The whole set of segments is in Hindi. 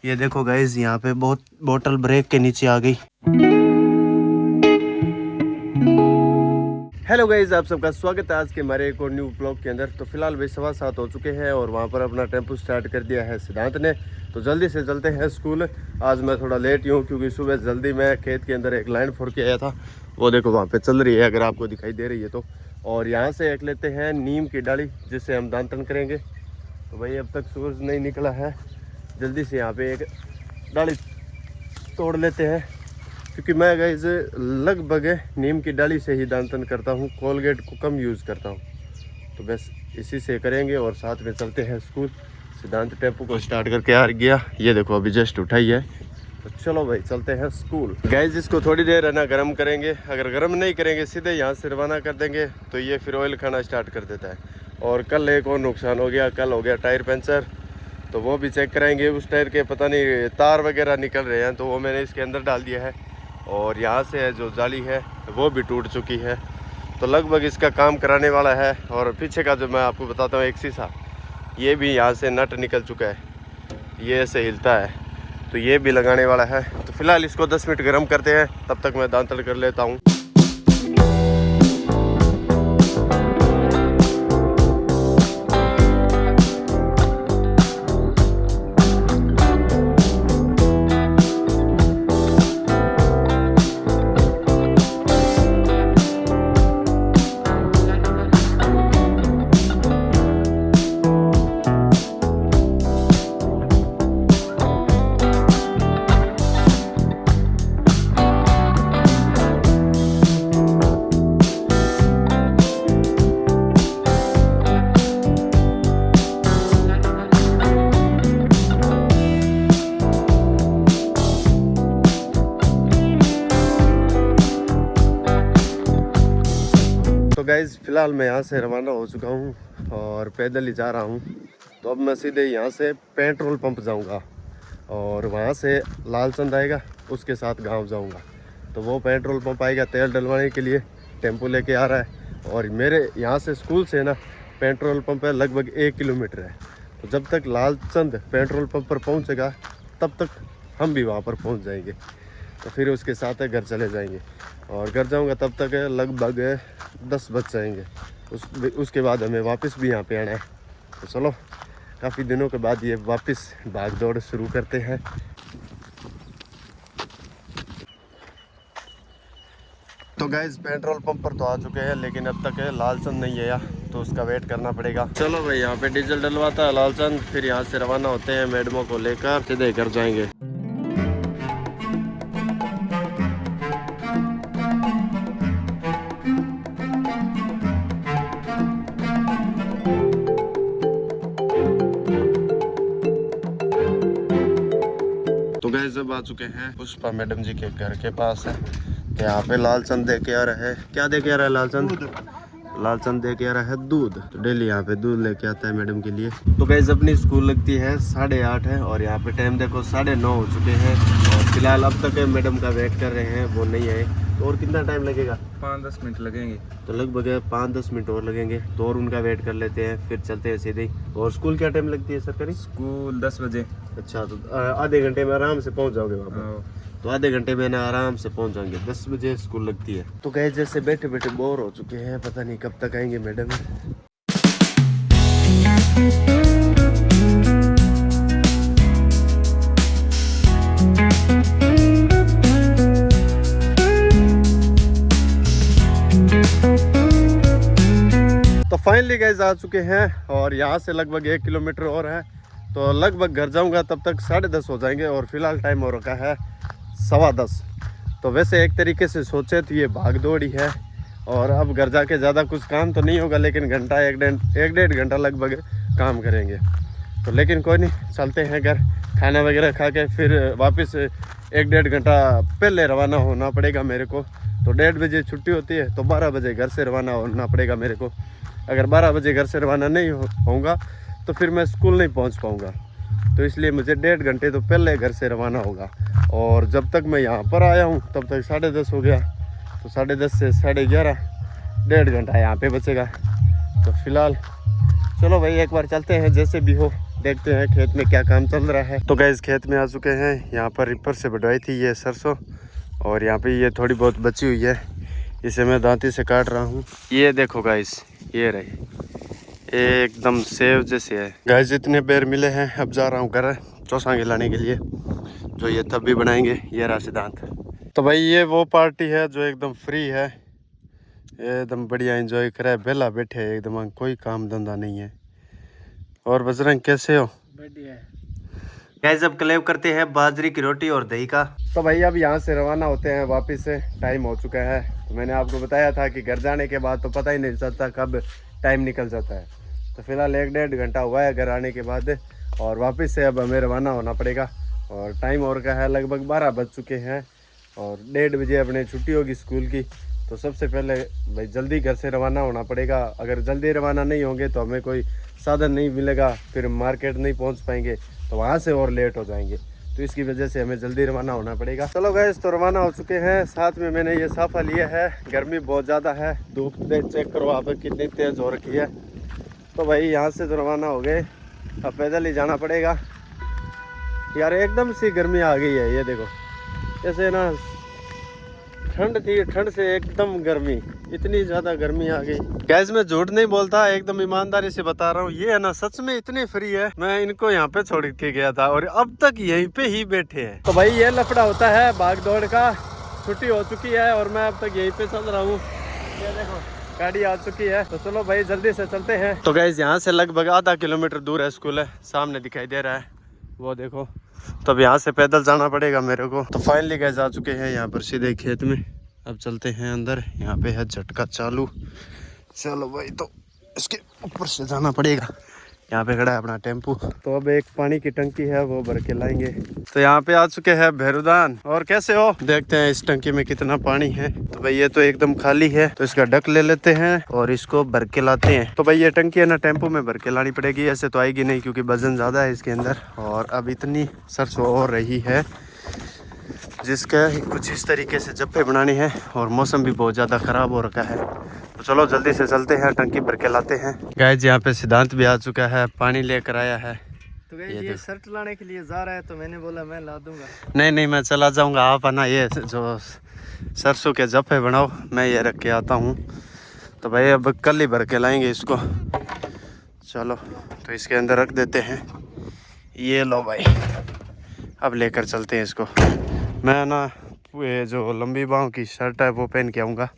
ये देखो गाइज, यहाँ पे बहुत बोतल ब्रेक के नीचे आ गई। हेलो गाइज, आप सबका स्वागत है आज के हमारे एक और न्यू ब्लॉग के अंदर। तो फिलहाल भाई 7:15 हो चुके हैं और वहाँ पर अपना टेम्पो स्टार्ट कर दिया है सिद्धांत ने। तो जल्दी से चलते हैं स्कूल। आज मैं थोड़ा लेट ही हूँ क्योंकि सुबह जल्दी मैं खेत के अंदर एक लाइन फोड़ के आया था। वो देखो वहाँ पे चल रही है, अगर आपको दिखाई दे रही है तो। और यहाँ से एक लेते हैं नीम की डाली जिससे हम दांतन करेंगे। तो भाई अब तक सूरज नहीं निकला है, जल्दी से यहाँ पे एक डाली तोड़ लेते हैं क्योंकि मैं गाइस लगभग नीम की डाली से ही दांतन करता हूँ, कोलगेट को कम यूज़ करता हूँ। तो बस इसी से करेंगे और साथ में चलते हैं स्कूल। सिद्धांत टेम्पो को स्टार्ट करके आ गया, ये देखो अभी जस्ट उठाई है। तो चलो भाई चलते हैं स्कूल। गाइस इसको थोड़ी देर है ना गर्म करेंगे, अगर गर्म नहीं करेंगे सीधे यहाँ से रवाना कर देंगे तो ये फिर ऑयल खाना स्टार्ट कर देता है। और कल एक और नुकसान हो गया, कल हो गया टायर पंचर, तो वो भी चेक कराएंगे। उस टायर के पता नहीं तार वगैरह निकल रहे हैं, तो वो मैंने इसके अंदर डाल दिया है। और यहाँ से जो जाली है वो भी टूट चुकी है, तो लगभग इसका काम कराने वाला है। और पीछे का जो मैं आपको बताता हूँ एक शीशा, ये भी यहाँ से नट निकल चुका है, ये ऐसे हिलता है, तो ये भी लगाने वाला है। तो फिलहाल इसको 10 मिनट गर्म करते हैं, तब तक मैं दांतन कर लेता हूँ। तो गाइज़ फिलहाल मैं यहाँ से रवाना हो चुका हूँ और पैदल ही जा रहा हूँ। तो अब मैं सीधे यहाँ से पेट्रोल पंप जाऊँगा और वहाँ से लालचंद आएगा, उसके साथ गांव जाऊँगा। तो वो पेट्रोल पंप आएगा तेल डलवाने के लिए, टेम्पो लेके आ रहा है। और मेरे यहाँ से स्कूल से ना पेट्रोल पंप है लगभग 1 किलोमीटर है। तो जब तक लालचंद पेट्रोल पंप पर पहुँचेगा तब तक हम भी वहाँ पर पहुँच जाएंगे। तो फिर उसके साथ घर चले जाएंगे और घर जाऊंगा तब तक लगभग 10 बज जाएंगे। उसके बाद हमें वापस भी यहाँ पे आना है। तो चलो काफ़ी दिनों के बाद ये वापस भाग दौड़ शुरू करते हैं। तो गाइज पेट्रोल पंप पर तो आ चुके हैं, लेकिन अब तक लालचंद नहीं आया, तो उसका वेट करना पड़ेगा। चलो भाई यहाँ पे डीजल डलवाता है लालचंद, फिर यहाँ से रवाना होते हैं मैडमों को लेकर, सीधे घर जाएंगे। गाइस अब आ चुके हैं पुष्पा मैडम जी के घर के पास है। तो यहाँ पे लालचंद दे के आ रहा है, क्या दे के आ रहा है लालचंद? लालचंद दे के आ रहा है दूध। तो डेली यहाँ पे दूध लेके आता है मैडम के लिए। तो गाइस अपनी स्कूल लगती है 8:30 है और यहाँ पे टाइम देखो 9:30 हो चुके हैं। और फिलहाल अब तक मैडम का वेट कर रहे हैं, वो नहीं आए। तो और कितना टाइम लगेगा? 5-10 मिनट लगेंगे। तो लगभग 5-10 मिनट और लगेंगे, तो और उनका वेट कर लेते हैं, फिर चलते हैं सीधे। और स्कूल क्या टाइम लगती है सरकारी? स्कूल 10 बजे। अच्छा, तो आधे घंटे में आराम से पहुंच जाओगे वहाँ पर? तो आधे घंटे में ना आराम से पहुंच जाएंगे, 10 बजे स्कूल लगती है। तो गए जैसे बैठे बैठे बोर हो चुके हैं, पता नहीं कब तक आएंगे मैडम। तो फाइनली गाइस आ चुके हैं और यहाँ से लगभग 1 किलोमीटर और है, तो लगभग घर जाऊंगा तब तक 10:30 हो जाएंगे। और फिलहाल टाइम हो रखा है 10:15। तो वैसे एक तरीके से सोचे तो ये भाग दौड़ ही है। और अब घर जाके ज़्यादा कुछ काम तो नहीं होगा, लेकिन घंटा एक डेढ़ घंटा लगभग काम करेंगे। तो लेकिन कोई नहीं, चलते हैं घर, खाना वगैरह खा के फिर वापस 1-1.5 घंटा पहले रवाना होना पड़ेगा मेरे को। तो 1:30 बजे छुट्टी होती है, तो 12 बजे घर से रवाना होना पड़ेगा मेरे को। अगर 12 बजे घर से रवाना नहीं होऊंगा तो फिर मैं स्कूल नहीं पहुंच पाऊंगा। तो इसलिए मुझे 1.5 घंटे तो पहले घर से रवाना होगा। और जब तक मैं यहाँ पर आया हूँ तब तक 10:30 हो गया। तो 10:30 से 11:30, 1.5 घंटा यहाँ पे बचेगा। तो फिलहाल चलो भाई एक बार चलते हैं, जैसे भी हो देखते हैं खेत में क्या काम चल रहा है। तो गाइस खेत में आ चुके हैं। यहाँ पर रिपर से बढ़वाई थी ये सरसों, और यहाँ पे ये थोड़ी बहुत बची हुई है, इसे मैं दांती से काट रहा हूँ। ये देखो गाइस, ये रही एकदम सेव जैसे है। गाइस इतने बेर मिले हैं, अब जा रहा हूँ घर चौसांगे लाने के लिए, जो ये तब भी बनाएंगे। ये रहा सिद्धांत। तो भाई ये वो पार्टी है जो एकदम फ्री है, एकदम बढ़िया एंजॉय करे, बेला बैठे है एकदम, कोई काम धंधा नहीं है। और बजरंग कैसे हो? बढ़िया। गाइस अब क्लेव करते हैं बाजरे की रोटी और दही का। तो भाई अब यहाँ से रवाना होते हैं वापस से, टाइम हो चुका है। तो मैंने आपको बताया था कि घर जाने के बाद तो पता ही नहीं चलता कब टाइम निकल जाता है। तो फिलहाल 1-1.5 घंटा हुआ है घर आने के बाद, और वापस से अब हमें रवाना होना पड़ेगा। और टाइम और का है लगभग 12 बज चुके हैं, और 1:30 बजे अपने छुट्टी होगी स्कूल की। तो सबसे पहले भाई जल्दी घर से रवाना होना पड़ेगा। अगर जल्दी रवाना नहीं होंगे तो हमें कोई साधन नहीं मिलेगा, फिर मार्केट नहीं पहुंच पाएंगे, तो वहां से और लेट हो जाएंगे। तो इसकी वजह से हमें जल्दी रवाना होना पड़ेगा। चलो गाइस तो रवाना हो चुके हैं। साथ में मैंने ये साफा लिया है, गर्मी बहुत ज़्यादा है, धूप चेक करो आप कितनी तेज़ हो रखी है। तो भाई यहाँ से तो रवाना हो गए, अब पैदल ही जाना पड़ेगा। यार एकदम सी गर्मी आ गई है, ये देखो जैसे ना ठंड थी, ठंड से एकदम गर्मी, इतनी ज्यादा गर्मी आ गई। गैस मैं झूठ नहीं बोलता, एकदम ईमानदारी से बता रहा हूँ। ये है ना सच में इतनी फ्री है, मैं इनको यहाँ पे छोड़ के गया था और अब तक यहीं पे ही बैठे हैं। तो भाई ये लफड़ा होता है भाग दौड़ का। छुट्टी हो चुकी है और मैं अब तक यहीं पे चल रहा हूँ। ये देखो गाड़ी आ चुकी है, तो चलो भाई जल्दी से चलते हैं। तो गैस यहाँ से लगभग आधा किलोमीटर दूर है स्कूल है, सामने दिखाई दे रहा है वो देखो। तो अब यहाँ से पैदल जाना पड़ेगा मेरे को। तो फाइनली गैस आ चुके हैं यहाँ पर सीधे खेत में। अब चलते हैं अंदर, यहाँ पे है झटका चालू। चलो भाई तो इसके ऊपर से जाना पड़ेगा। यहाँ पे खड़ा है अपना टेम्पू। तो अब एक पानी की टंकी है वो भर के लाएंगे। तो यहाँ पे आ चुके हैं भैरुदान। और कैसे हो? देखते हैं इस टंकी में कितना पानी है। तो भाई ये तो एकदम खाली है, तो इसका डक ले लेते हैं और इसको भर के लाते हैं। तो भाई ये टंकी है ना टेम्पू में भर के लानी पड़ेगी, ऐसे तो आएगी नहीं क्योंकि वजन ज़्यादा है इसके अंदर। और अब इतनी सरसों हो रही है जिसका कुछ इस तरीके से जप्पे बनानी है, और मौसम भी बहुत ज़्यादा ख़राब हो रखा है। तो चलो जल्दी से चलते हैं, टंकी भर के लाते हैं। गाइस यहाँ पे सिद्धांत भी आ चुका है, पानी लेकर आया है। तो ये शर्ट लाने के लिए जा रहा है, तो मैंने बोला मैं ला दूंगा। नहीं मैं चला जाऊँगा, आप आना ये जो सरसों के जप्पे बनाओ, मैं ये रख के आता हूँ। तो भाई अब कल ही भर के लाएंगे इसको। चलो तो इसके अंदर रख देते हैं। ये लो भाई, अब लेकर चलते हैं इसको। मैं ना ये जो लंबी बाहों की शर्ट है वो पहन के आऊँगा।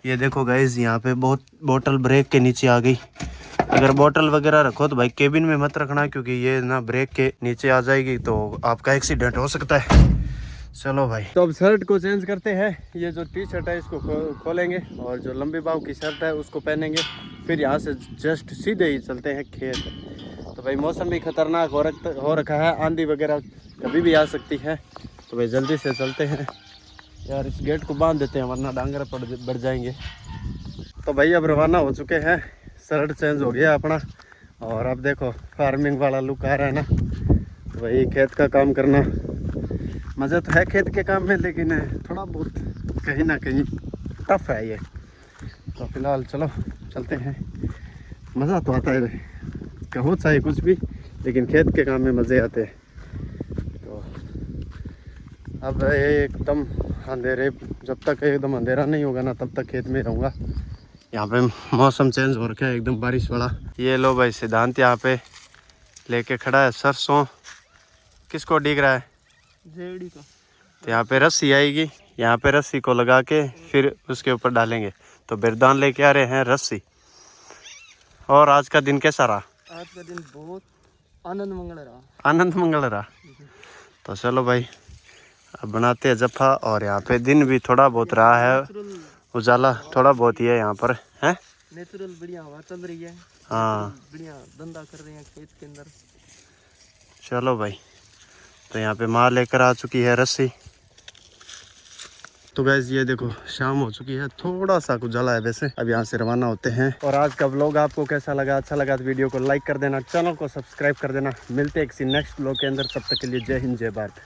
ये देखो गाइस यहाँ पे बहुत बोतल ब्रेक के नीचे आ गई। अगर बोतल वगैरह रखो तो भाई केबिन में मत रखना, क्योंकि ये ना ब्रेक के नीचे आ जाएगी तो आपका एक्सीडेंट हो सकता है। चलो भाई तो अब शर्ट को चेंज करते हैं। ये जो टी शर्ट है इसको खोलेंगे और जो लंबी बाहों की शर्ट है उसको पहनेंगे। फिर यहाँ से जस्ट सीधे ही चलते हैं खेत। तो भाई मौसम भी खतरनाक हो रखा है, आंधी वगैरह कभी भी आ सकती है। तो भाई जल्दी से चलते हैं यार, इस गेट को बांध देते हैं वरना डांगर बढ़ जाएंगे। तो भाई अब रवाना हो चुके हैं, शर्ट चेंज हो गया अपना, और अब देखो फार्मिंग वाला लुक आ रहा है ना। तो भाई खेत का काम करना मज़ा तो है खेत के काम में, लेकिन थोड़ा बहुत कहीं ना कहीं टफ है ये। तो फिलहाल चलो चलते हैं। मज़ा तो आता है, कहो चाहे कुछ भी, लेकिन खेत के काम में मज़े आते हैं। तो अब एकदम अंधेरे, जब तक एकदम अंधेरा नहीं होगा ना तब तक खेत में रहूँगा। यहाँ पे मौसम चेंज हो रखा है एकदम बारिश वाला। ये लो भाई सिद्धांत यहाँ पे लेके खड़ा है सरसों। किसको डिग रहा है? जेडी को। तो यहाँ पे रस्सी आएगी, यहाँ पे रस्सी को लगा के फिर उसके ऊपर डालेंगे। तो बिरदान लेके आ रहे हैं रस्सी। और आज का दिन कैसा रहा? आज का दिन बहुत आनंद मंगल रहा। आनंद मंगल रहा। तो चलो भाई अब बनाते हैं जफ्फा। और यहाँ पे दिन भी थोड़ा बहुत रहा है, उजाला थोड़ा बहुत ही है यहाँ पर है। नेचुरल बढ़िया हवा चल रही है। हाँ बढ़िया धंधा कर रहे हैं खेत के अंदर। चलो भाई तो यहाँ पे माँ लेकर आ चुकी है रस्सी। तो गैस ये देखो शाम हो चुकी है, थोड़ा सा उजाला है वैसे। अब यहाँ से रवाना होते हैं। और आज का व्लॉग आपको कैसा लगा? अच्छा लगा तो वीडियो को लाइक कर देना, चैनल को सब्सक्राइब कर देना। मिलते हैं किसी नेक्स्ट व्लॉग के अंदर, तब तक के लिए जय हिंद जय भारत।